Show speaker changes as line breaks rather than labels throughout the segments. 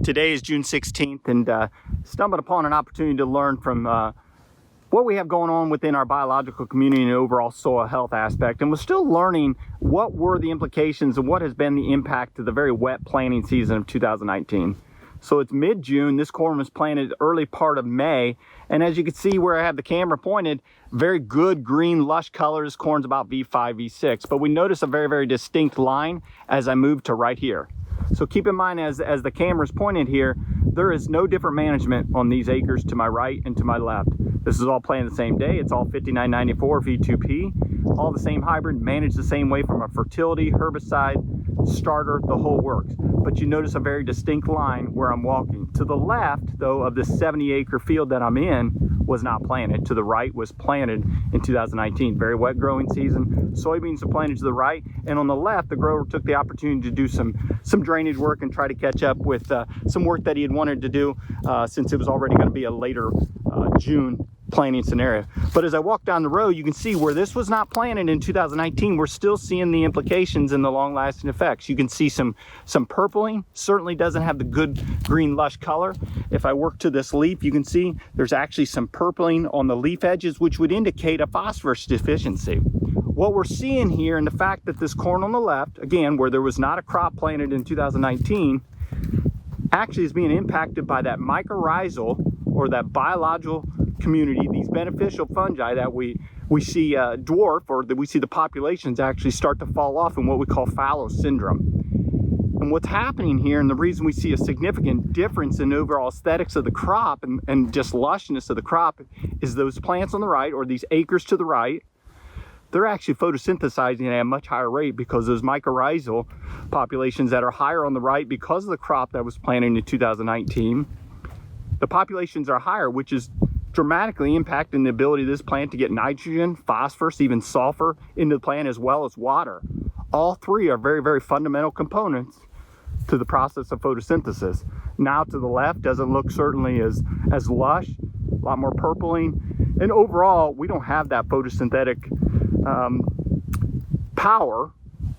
Today is June 16th, and stumbled upon an opportunity to learn from what we have going on within our biological community and overall soil health aspect. And we're still learning what were the implications and what has been the impact of the very wet planting season of 2019. So it's mid-June. This corn was planted early part of May. And as you can see where I have the camera pointed, very good green lush colors. Corn's about V5, V6. But we notice a very, very distinct line as I move to right here. So keep in mind as the camera's pointed here, there is no different management on these acres to my right and to my left. This is all planted the same day. It's all 5994 V2P, all the same hybrid, managed the same way from a fertility, herbicide, starter, the whole works. But you notice a very distinct line where I'm walking. To the left, though, of this 70-acre field that I'm in was not planted. To the right was planted in 2019. Very wet growing season. Soybeans are planted to the right, and on the left, the grower took the opportunity to do some drainage work and try to catch up with some work that he had wanted to do since it was already going to be a later June planting scenario. But as I walk down the road, you can see where this was not planted in 2019, we're still seeing the implications and the long-lasting effects. You can see some purpling. Certainly doesn't have the good green lush color. If I work to this leaf, you can see there's actually some purpling on the leaf edges, which would indicate a phosphorus deficiency. What we're seeing here, and the fact that this corn on the left, again, where there was not a crop planted in 2019, actually is being impacted by that mycorrhizal or that biological community, these beneficial fungi that we see dwarf, or that we see the populations actually start to fall off in what we call fallow syndrome. And what's happening here, and the reason we see a significant difference in overall aesthetics of the crop and just lushness of the crop, is those plants on the right, or these acres to the right, they're actually photosynthesizing at a much higher rate because those mycorrhizal populations that are higher on the right because of the crop that was planted in 2019, the populations are higher, which is dramatically impacting the ability of this plant to get nitrogen, phosphorus, even sulfur into the plant, as well as water. All three are very, very fundamental components to the process of photosynthesis. Now to the left doesn't look certainly as lush, a lot more purpling, and overall we don't have that photosynthetic power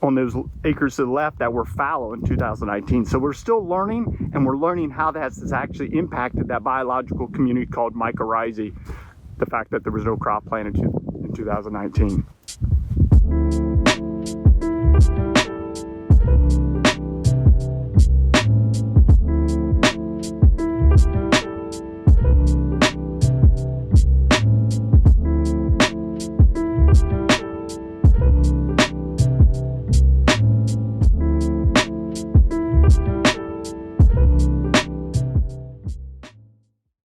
on those acres to the left that were fallow in 2019. So we're still learning, and we're learning how that has actually impacted that biological community called mycorrhizae, the fact that there was no crop planted in 2019.